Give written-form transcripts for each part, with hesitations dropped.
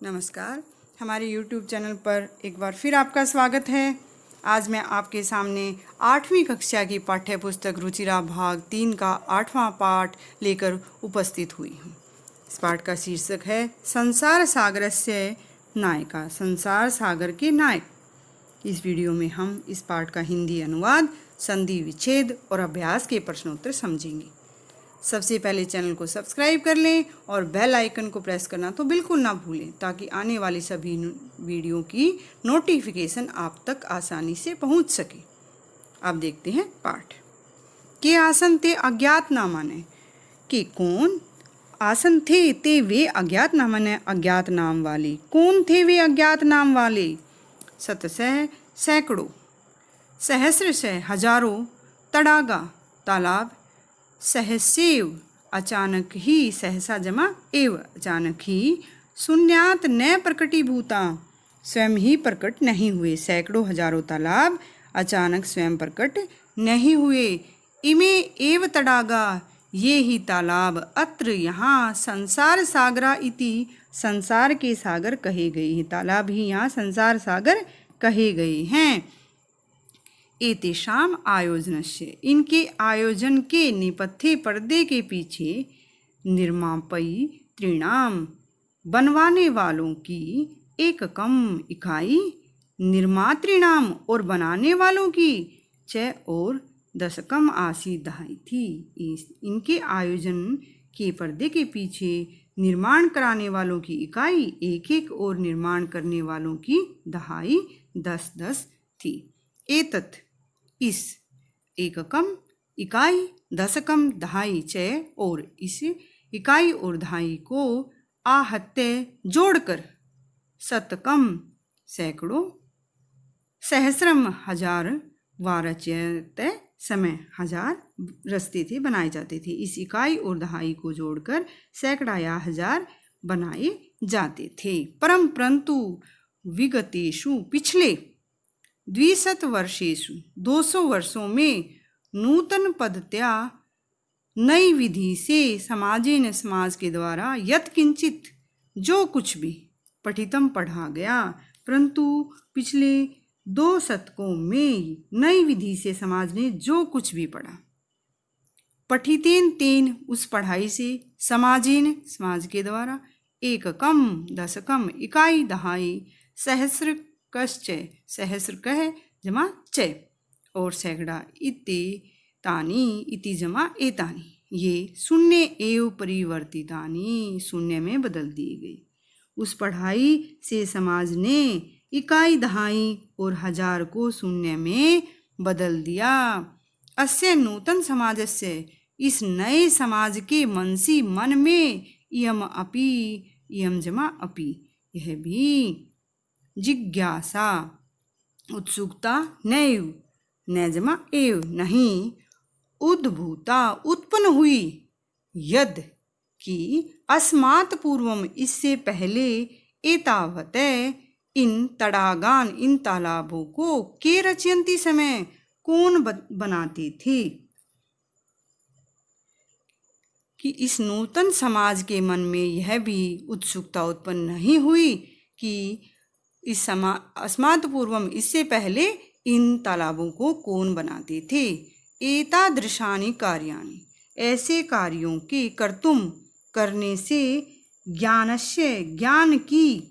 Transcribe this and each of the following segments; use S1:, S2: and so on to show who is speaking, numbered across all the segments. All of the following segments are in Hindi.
S1: नमस्कार। हमारे YouTube चैनल पर एक बार फिर आपका स्वागत है। आज मैं आपके सामने 8वीं कक्षा की पाठ्य पुस्तक रुचिरा भाग 3 का 8वां पाठ लेकर उपस्थित हुई हूँ। इस पाठ का शीर्षक है संसार सागरस्य नायिका, संसार सागर के नायक। इस वीडियो में हम इस पाठ का हिंदी अनुवाद, संधि विच्छेद और अभ्यास के प्रश्नोत्तर समझेंगे। सबसे पहले चैनल को सब्सक्राइब कर लें और बेल आइकन को प्रेस करना तो बिल्कुल ना भूलें, ताकि आने वाली सभी वीडियो की नोटिफिकेशन आप तक आसानी से पहुंच सके। अब देखते हैं पाठ। के आसन थे अज्ञात ना माने, कि कौन आसन थे ते वे अज्ञात ना माने अज्ञात नाम वाले। कौन थे वे अज्ञात नाम वाले? शतशः सैकड़ों, सहस्रशः हजारों, तड़ागा तालाब, सहस्येव अचानक ही, सहसा जमा एव अचानक ही, शून्यात न प्रकटीभूता स्वयं ही प्रकट नहीं हुए। सैकड़ों हजारों तालाब अचानक स्वयं प्रकट नहीं हुए। इमे एव तड़ागा, ये ही तालाब, अत्र यहाँ, संसार सागरा इति, संसार के सागर कहे गए हैं। तालाब ही यहाँ संसार सागर कहे गए हैं। एतेषाम आयोजनस्य, इनके आयोजन के नेपथ्य पर्दे के पीछे, निर्मापयी त्रिणाम, बनवाने वालों की एककम इकाई, निर्मात्रिणाम और बनाने वालों की च और दशकम आसी दहाई थी। इनके आयोजन के पर्दे के पीछे निर्माण कराने वालों की इकाई एक एक और निर्माण करने वालों की दहाई 10-10 थी। एतत् इस, एककम इकाई, दशकम दहाई, च और इस इकाई और दहाई को आहत्य जोड़कर, शतकम सैकड़ों, सहस्रम हजार, वारच्यत समय हजार रस्ते थे बनाए जाते थे। इस इकाई और दहाई को जोड़कर सैकड़ा या हजार बनाए जाते थे। परंतु विगतेषु, पिछले 200 वर्षेषु, 200 वर्षों में, नूतन पद्धत्या, नई विधि से, समाजेन समाज के द्वारा, यत्किंचित जो कुछ भी, पठितम पढ़ा गया, परंतु पिछले 2 शतकों में नई विधि से समाज ने जो कुछ भी पढ़ा, पठितेन तेन उस पढ़ाई से, समाजेन समाज के द्वारा, एककम दशकम इकाई दहाई, सहस्र कश्चय सहस्र कह जमा च और सैकड़ा, इति तानी इति जमा एतानी, ये शून्य एव परिवर्तितानी, शून्य में बदल दिए गए। उस पढ़ाई से समाज ने इकाई दहाई और हजार को शून्य में बदल दिया। अस्य नूतन समाजस्य, इस नए समाज के मनसी, मन में, इयम अपि, इयम जमा अपि, यह भी, जिज्ञासा उत्सुकता, नैव न जमा एव नहीं, उद्भूता उत्पन्न हुई, यद कि अस्मात् पूर्वम इससे पहले, एतावत इन तड़ागान इन तालाबों को, के रचयंती समय कौन बनाते थे। कि इस नूतन समाज के मन में यह भी उत्सुकता उत्पन्न नहीं हुई कि इस अस्मात् पूर्वम इससे पहले इन तालाबों को कौन बनाते थे। एतादृशानि कार्याणि, ऐसे कार्यों के कर्तुम करने से, ज्ञानस्य ज्ञान की,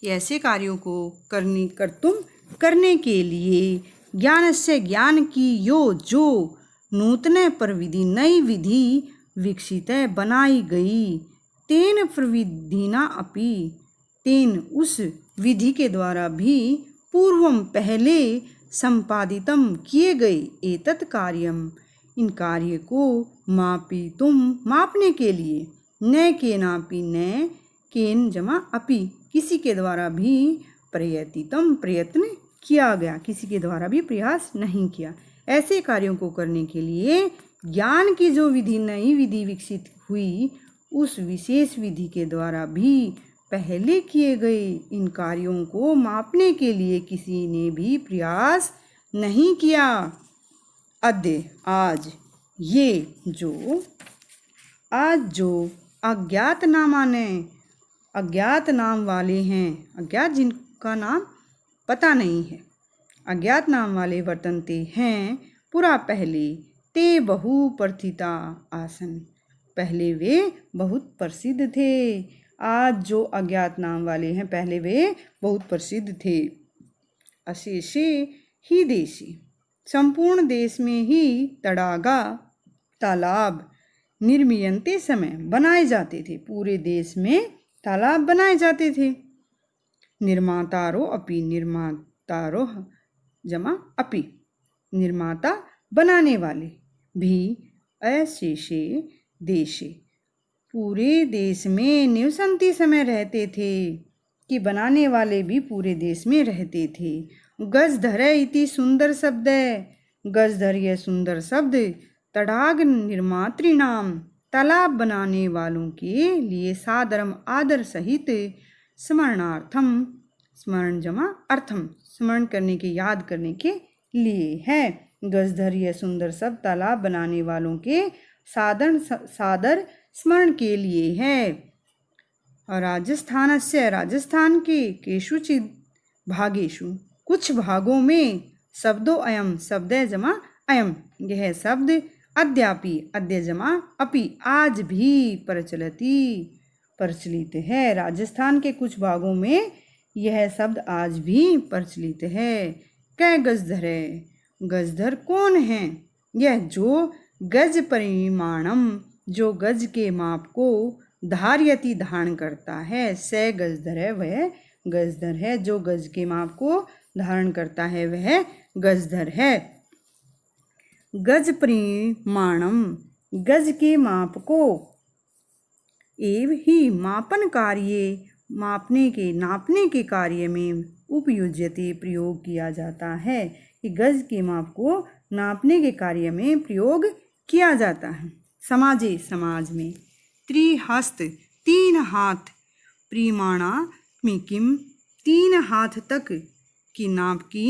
S1: ऐसे कार्यों को कर्तुम करने के लिए, ज्ञानस्य ज्ञान की, यो जो नूतन प्रविधि नई विधि, विकसित बनाई गई, तेन प्रविधिना अपि, तेन उस विधि के द्वारा भी, पूर्वम पहले, संपादितम किए गए, एतत् कार्यम इन कार्य को, मापितुम मापने के लिए, न केनापि न केन जमा अपि, किसी के द्वारा भी, प्रयतितम प्रयत्न किया गया, किसी के द्वारा भी प्रयास नहीं किया। ऐसे कार्यों को करने के लिए ज्ञान की जो विधि, नई विधि विकसित हुई, उस विशेष विधि के द्वारा भी पहले किए गए इन कार्यों को मापने के लिए किसी ने भी प्रयास नहीं किया। अद्य आज, ये जो, आज जो अज्ञात ना माने, अज्ञात नाम वाले हैं, अज्ञात जिनका नाम पता नहीं है, अज्ञात नाम वाले वर्तनते हैं पुरा पहले ते बहु प्रथिता आसन, पहले वे बहुत प्रसिद्ध थे। आज जो अज्ञात नाम वाले हैं पहले वे बहुत प्रसिद्ध थे। अशेषे ही देशी, संपूर्ण देश में ही तड़ागा तालाब निर्मीयन्ते समय बनाए जाते थे, पूरे देश में तालाब बनाए जाते थे। निर्मातारो अपि, निर्मातारो जमा अपि, निर्माता बनाने वाले भी अशेषे देशे, पूरे देश में निवसन्ति समय रहते थे, कि बनाने वाले भी पूरे देश में रहते थे। गजधर इति सुंदर शब्द है, गजधर यह सुंदर शब्द तड़ाग निर्मातृणाम, तालाब बनाने वालों के लिए सादरम आदर सहित स्मरणार्थम, स्मरण जमा अर्थम, स्मरण करने के, याद करने के लिए है। गजधर यह सुंदर शब्द तालाब बनाने वालों के सादर स्मरण के लिए है। और राजस्थान से, राजस्थान के केषुचिद भागेषु, कुछ भागों में शब्दों अयम, शब्द जमा अयम, यह शब्द अद्यापि, अद्य जमा अपि, आज भी प्रचलति, प्रचलित है। राजस्थान के कुछ भागों में यह शब्द आज भी प्रचलित है। कै गजधर है, गजधर कौन है? यह जो गज परिमाणम, जो गज के माप को धार्यति धारण करता है, से गजधर है, वह गजधर है। जो गज के माप को धारण करता है वह गजधर है। गज परिमाणम, गज के माप को एव ही मापन कार्य, मापने के, नापने के कार्य में उपयुज्यते, प्रयोग किया जाता है, कि गज के माप को नापने के कार्य में प्रयोग किया जाता है। समाजे, समाज में त्रिहस्त, तीन हाथ, परिमाणात्मिकीम, तीन हाथ तक की नाप की,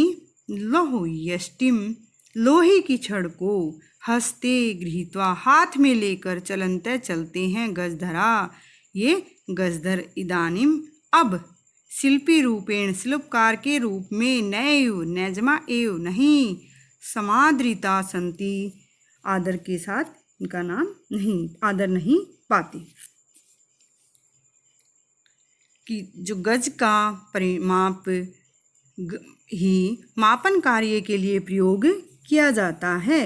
S1: लोह यष्टिम, लोहे की छड़ को, हस्ते गृहीत्वा, हाथ में लेकर, चलन्ते चलते हैं, गजधरा ये गजधर, इदानीम अब, शिल्पी रूपेण, शिल्पकार के रूप में, नैव नैजमा एव नहीं, समादृता संति, आदर के साथ इनका नाम नहीं, आदर नहीं पाते। कि जो गज का परिमाप ही मापन कार्य के लिए प्रयोग किया जाता है।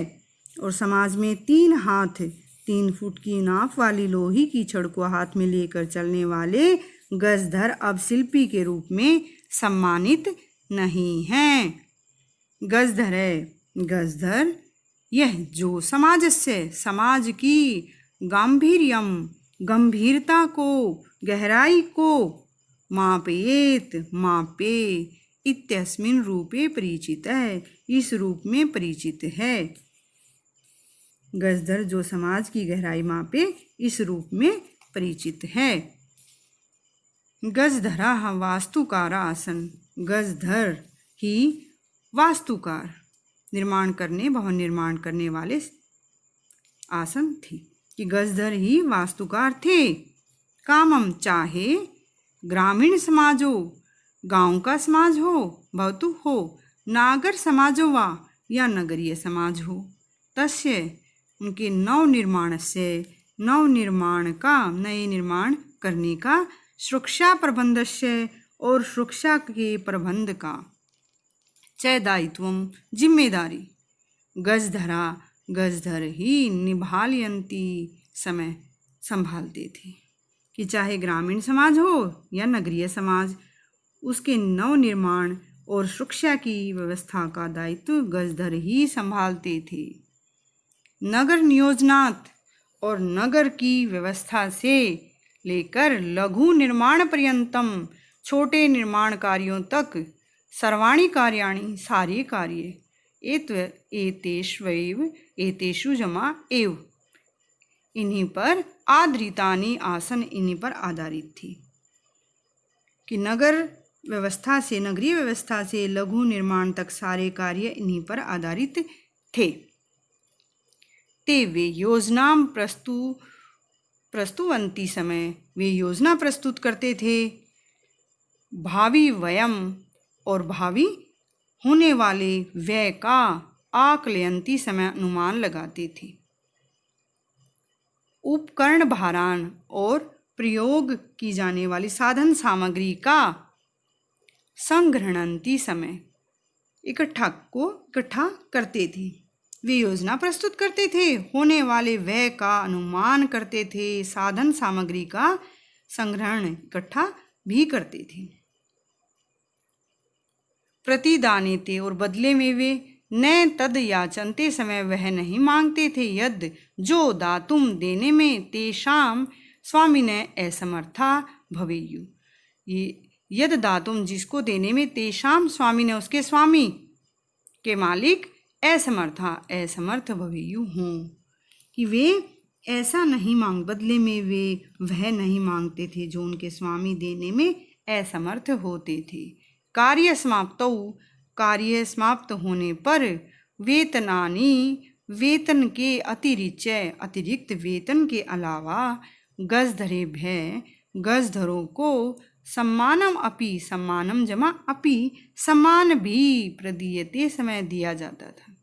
S1: और समाज में 3 हाथ, 3 फुट की नाप वाली लोहे की छड़ को हाथ में लेकर चलने वाले गजधर अब शिल्पी के रूप में सम्मानित नहीं हैं। गजधर है, गजधर यह जो समाजस्य, समाज की गांभीर्यम, गंभीरता को, गहराई को, मापयेत, मापे, इत्यस्मिन् रूपे परिचित है, इस रूप में परिचित है। गजधर जो समाज की गहराई मापे, इस रूप में परिचित है। गजधरा वास्तुकारा आसन, गजधर ही वास्तुकार, निर्माण करने, भवन निर्माण करने वाले आसन थे, कि गजधर ही वास्तुकार थे। कामम, चाहे ग्रामीण समाज हो, गांव का समाज हो, भवतु हो, नागर समाजो वा, या नगरीय समाज हो, तस्य उनके नवनिर्माण से, नवनिर्माण का, नए निर्माण करने का, सुरक्षा प्रबंध से, और सुरक्षा के प्रबंध का, च दायित्वम, जिम्मेदारी, गजधरा, गजधर ही निभालयन्ति, समय संभालते थे, कि चाहे ग्रामीण समाज हो या नगरीय समाज, उसके नवनिर्माण और सुरक्षा की व्यवस्था का दायित्व गजधर ही संभालते थे। नगर नियोजनात्, और नगर की व्यवस्था से लेकर लघु निर्माण पर्यंतम, छोटे निर्माण कार्यों तक, सर्वाणि कार्याणि, सारे कार्य, एतेष्वैव, एतेषु जमा एव, इन्हीं पर आधृतानि आसन, इन्हीं पर आधारित थी। कि नगर व्यवस्था से, नगरीय व्यवस्था से लघु निर्माण तक सारे कार्य इन्हीं पर आधारित थे। ते वे योजनाम प्रस्तुवन्ति समय वे योजना प्रस्तुत करते थे। भावी वयम और भावी होने वाले व्यय का आकलयन्ति समय अनुमान लगाते थे। उपकरण भारान और प्रयोग की जाने वाली साधन सामग्री का संग्रहणन्ति समय इकट्ठा करते थे। वे योजना प्रस्तुत करते थे, होने वाले व्यय का अनुमान करते थे, साधन सामग्री का संग्रहण इकट्ठा भी करते थे। प्रतिदानेते और बदले में वे न तद याचनते समय वह नहीं मांगते थे। यद जो दातुम देने में तेषाम स्वामी ने असमर्था भवेयु। ये यद दातुम जिसको देने में तेषाम स्वामी ने उसके स्वामी के मालिक असमर्थ भवेयु हों, कि वे ऐसा नहीं बदले में वे वह नहीं मांगते थे जो उनके स्वामी देने में असमर्थ होते थे। कार्य समाप्त होने पर वेतनानि वेतन के अतिरिक्त वेतन के अलावा गजधरों को सम्मानम जमा अपि सम्मान भी प्रदीयते समय दिया जाता था।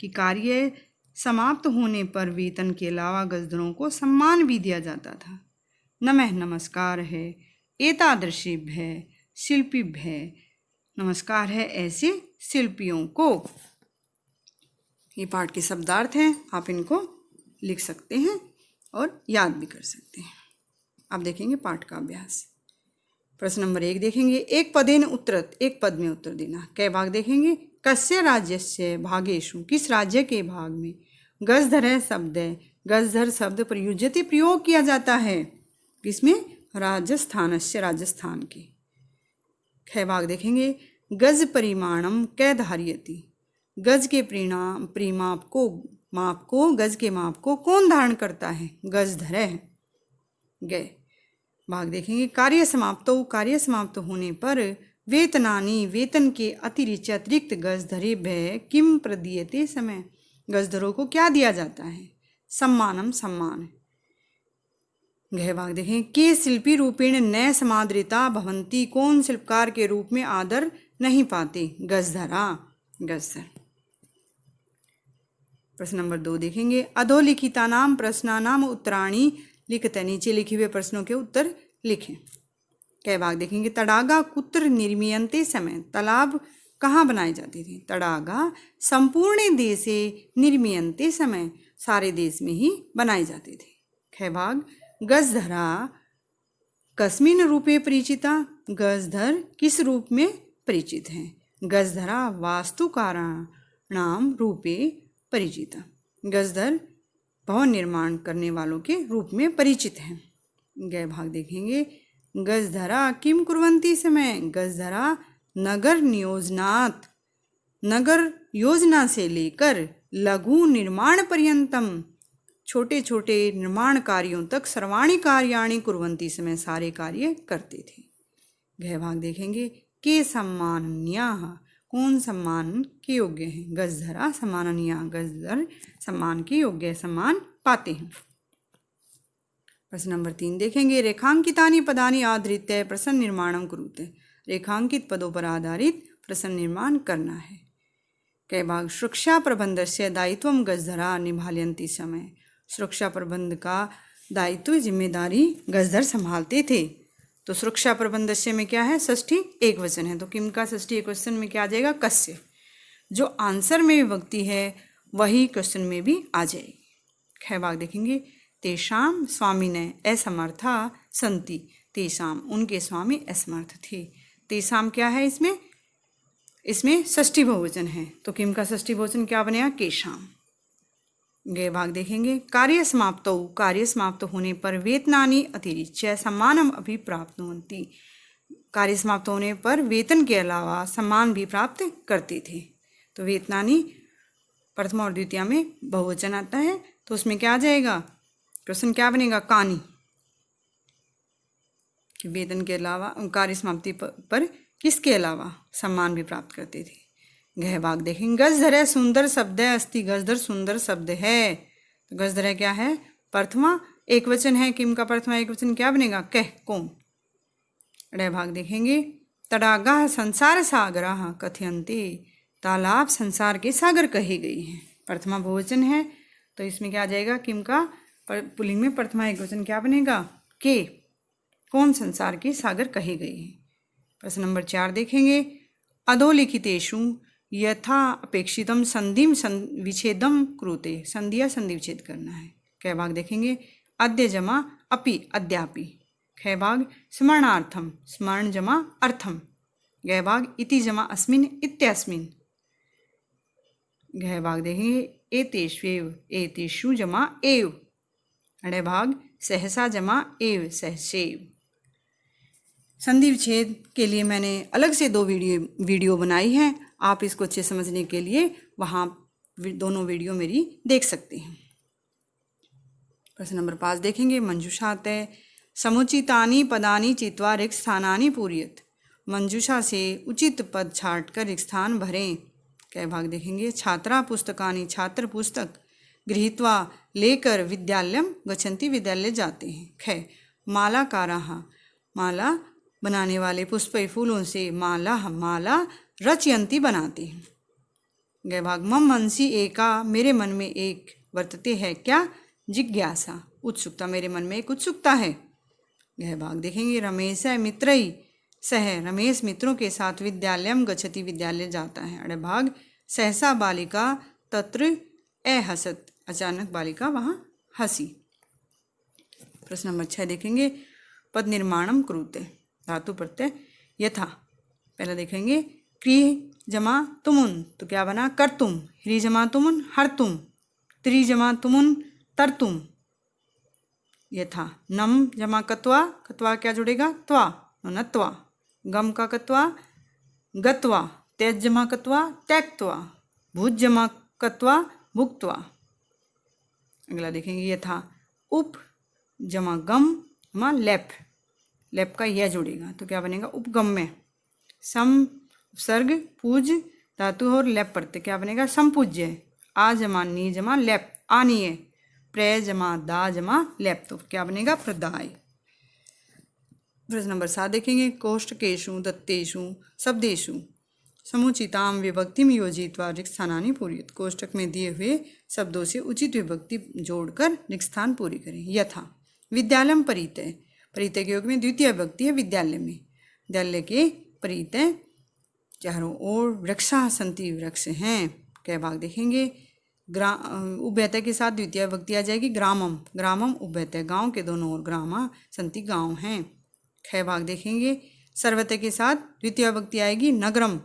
S1: कि कार्य समाप्त होने पर वेतन के अलावा गजधरों को सम्मान भी दिया जाता था। नमः नमस्कार है एतादृशेभ्यः शिल्पीभ्यः, नमस्कार है ऐसे शिल्पियों को। ये पाठ के शब्दार्थ हैं, आप इनको लिख सकते हैं और याद भी कर सकते हैं। अब देखेंगे पाठ का अभ्यास। प्रश्न नंबर 1 देखेंगे, एक पदेन उत्तरत, एक पद में उत्तर देना। कै भाग देखेंगे, कस्य राज्यस्य भागेषु, किस राज्य के भाग में, गजधर शब्द है, गजधर शब्द प्रयुज्यते प्रयोग किया जाता है, किसमें, राजस्थानस्य, राजस्थान के। ख भाग देखेंगे, गज परिमाणम कै धारयति, गज के गज के माप को कौन धारण करता है, गजधर है। गए भाग देखेंगे, कार्य समाप्त होने पर वेतनानि वेतन के अतिरिक्त गजधरे भय किम प्रदीयते समय, गजधरों को क्या दिया जाता है, सम्मानम सम्मान। गह भाग देखें, के शिल्पी रूपेण न समादृता भवंती, कौन शिल्पकार के रूप में आदर नहीं पाते, गजधरा, गजधर। प्रश्न नंबर 2 देखेंगे, अधोलिखितानाम प्रश्नानाम उत्तराणि लिखते, नीचे लिखे हुए प्रश्नों के उत्तर लिखें। कै भाग देखेंगे, तड़ागा कुत्र निर्मीयन्ते समय, तालाब कहाँ बनाए जाते थे, तड़ागा संपूर्ण देशे निर्मीयन्ते समय, सारे देश में ही बनाए जाते थे। कै भाग, गजधरा कस्मिन रूपे परिचिता, गजधर किस रूप में परिचित हैं, गजधरा वास्तुकाराणाम रूपे परिचिता, गजधर भवन निर्माण करने वालों के रूप में परिचित हैं। गए भाग देखेंगे, गजधरा किम कुर्वन्ति समय, गजधरा नगर नियोजनात्, नगर योजना से लेकर लघु निर्माण पर्यंतम, छोटे छोटे निर्माण कार्यों तक सर्वाणि कार्याणि कुर्वन्ति समय, सारे कार्य करते थे। गह भाग देखेंगे, के सम्माननीयाः, कौन सम्मान के योग्य हैं, गजधरा सम्माननीय, गजधर सम्मान के योग्य, सम्मान पाते हैं। प्रश्न नंबर 3 देखेंगे, रेखांकितानि पदानि आधृत्य प्रश्न निर्माणं कुरुते, रेखांकित पदों पर आधारित प्रश्न निर्माण करना है। कै भाग, सुरक्षा प्रबंधस्य दायित्वं गजधरा निभालयन्ति समय, सुरक्षा प्रबंध का दायित्व जिम्मेदारी गजधर संभालते थे। तो सुरक्षा प्रबंधस्य में क्या है, षष्ठी एक वचन है, तो किम का षष्ठी एक वचन में क्या आ जाएगा, कस्य। जो आंसर में विभक्ति है वही क्वेश्चन में भी आ जाएगी। ख भाग देखेंगे, तेषाम स्वामी ने असमर्था संति, तेषाम उनके स्वामी असमर्थ थे। तेषाम क्या है, इसमें षष्ठी बहुवचन है, तो किम का षष्ठी बहुवचन क्या बनेगा, केशाम। गए भाग देखेंगे, कार्य समाप्त होने पर वेतनानि अतिरिच्य सम्मानम अपि प्राप्नुवन्ति, कार्य समाप्त होने पर वेतन के अलावा सम्मान भी प्राप्त करते थे। तो वेतनानि प्रथम और द्वितीय में बहुवचन आता है, तो उसमें क्या आ जाएगा, क्वेश्चन क्या बनेगा, कानी, कि वेतन के अलावा कार्य समाप्ति पर किसके अलावा सम्मान भी प्राप्त करते थे। गह भाग देखेंगे, गजधर है सुंदर शब्द है अस्ति, गजधर सुंदर शब्द है, तो गजधर क्या है, प्रथमा एक वचन है, किम का प्रथमा एक वचन क्या बनेगा? कह, कौन। ड़ भाग देखेंगे, तडागाह संसार सागराः कथयन्ते, तालाब संसार के सागर कहे गई हैं। प्रथमा बहुवचन है तो इसमें क्या आ जाएगा? किम का पुल्लिंग में प्रथमा एक वचन क्या बनेगा? के, कौन संसार के सागर कहे गए हैं। प्रश्न नंबर 4 देखेंगे, अधोलिखितेषु यथा अपेक्षितम संधिम विच्छेदम क्रूते। संधि या संधि विच्छेद करना है। क भाग देखेंगे, अद्य जमा अपि अद्यापि। ख भाग स्मरणार्थम, स्मरण जमा अर्थम। ग भाग इति जमा अस्मिन् इत्यस्मिन्। घ भाग देखेंगे, एतेष्वेव, एतेषु जमा एव। अड़ भाग सहसा जमा एव सहसेव। संधि विच्छेद के लिए मैंने अलग से 2 वीडियो बनाई हैं। आप इसको अच्छे समझने के लिए वहाँ दोनों वीडियो मेरी देख सकते हैं। प्रश्न नंबर 5 देखेंगे, मंजूषातः समुचितानि पदानि चित्वा रिक्त स्थानानि पूरयेत्। मंजूषा से उचित पद छांटकर रिक्त स्थान भरें। क भाग देखेंगे, छात्रा पुस्तकानि, छात्र पुस्तक गृहीत्वा लेकर विद्यालयम गच्छन्ति, विद्यालय जाते हैं। ख मालाकाराः, माला बनाने वाले, पुष्प फूलों से माला, माला रचयन्ति बनाते हैं। ग भाग मम मनसि एका, मेरे मन में एक, वर्तते है क्या? जिज्ञासा, उत्सुकता, मेरे मन में एक उत्सुकता है। यह भाग देखेंगे, रमेश मित्रई सह, रमेश मित्रों के साथ विद्यालयम गच्छति, विद्यालय जाता है। अड़ भाग सहसा बालिका तत्र अहसत, अचानक बालिका वहाँ हंसी। प्रश्न नंबर 6 देखेंगे, पद निर्माणम कुरुते, धातु प्रत्यय यथा। पहला देखेंगे, क्रिय जमा तुमुन, तो क्या बना? करतुम। ह्री जमा तुमुन हरतुम। त्रि जमा तुमुन तरतुम। यथा नम जमा कत्वा, कत्वा क्या जुड़ेगा? त्वा, नत्वा। गम का कत्वा गत्वा। तेज जमा कत्वा त्यक्त्वा। भुज जमा कत्वा भुक्त्वा। अगला देखेंगे, यथा उप जमा गम जमा लेप, लेप का यह जुड़ेगा तो क्या बनेगा? उपगम्य। सम उपसर्ग पूज धातु और लेप प्रत्यय क्या बनेगा? संपूज्य। आ जमा नी जमा लेप, आनीय। प्रे जमा दा जमा लेप, तो क्या बनेगा? प्रदाय। प्रश्न नंबर 7 देखेंगे, कोष्ठकेषु दत्तेषु शब्देषु समुचिताम विभक्तिम योजित्वा रिक्त स्थानानि पूरयेत्। कोष्ठक में दिए हुए शब्दों से उचित विभक्ति जोड़कर रिक्त स्थान पूरी करें। यथा विद्यालयम परितय, परितय के योग में द्वितीय विभक्ति है विद्यालय में। विद्यालय के परितय चारों ओर वृक्षा सन्ति, वृक्ष हैं। क भाग देखेंगे, उभयतय के साथ द्वितीय विभक्ति आ जाएगी ग्रामम, ग्रामम उभयतय, गांव के दोनों ओर ग्रामा सन्ति, गांव हैं। ख भाग देखेंगे, सर्वतय के साथ द्वितीय विभक्ति आएगी नगरम,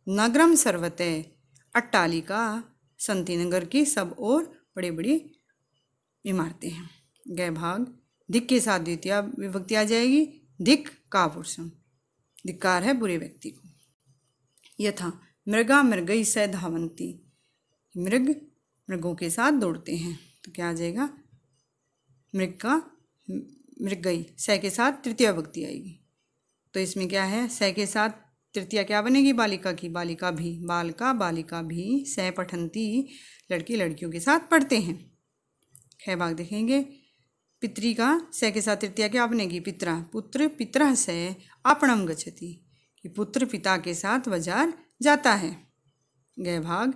S1: नगरम सर्वतय, अट्टालिका सन्ति, नगर की सब ओर बड़ी बड़ी इमारतें हैं। ग भाग दिक् के साथ द्वितीय विभक्ति आ जाएगी दिक् का पुरुषम, धिक्कार है बुरे व्यक्ति को। यथा मृगा मृगई स धावन्ति, मृग मृगों के साथ दौड़ते हैं तो क्या आ जाएगा? मृग का मृगई, स के साथ तृतीय विभक्ति आएगी तो इसमें क्या है? स के साथ तृतीया क्या बनेगी? बालिका की, बालिका भी, बालका बालिका भी, स पठन्ति, लड़की लड़कियों के साथ पढ़ते हैं। ख भाग देखेंगे, पितरी का स के साथ तृतीया क्या बनेगी? पितरा, पुत्र पितरः स आपणम गच्छति, कि पुत्र पिता के साथ बाजार जाता है। ग भाग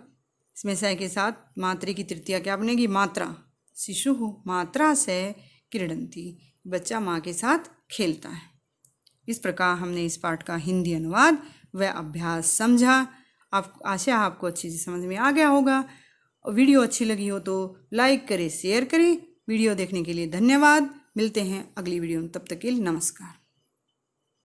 S1: इसमें स के साथ मातृ की तृतीया क्या बनेगी? मात्रा, शिशु मात्रा से क्रीडन्ति, बच्चा माँ के साथ खेलता है। इस प्रकार हमने इस पाठ का हिंदी अनुवाद व अभ्यास समझा। आप आशा आपको अच्छी से समझ में आ गया होगा। वीडियो अच्छी लगी हो तो लाइक करें, शेयर करें। वीडियो देखने के लिए धन्यवाद। मिलते हैं अगली वीडियो में, तब तक के लिए नमस्कार।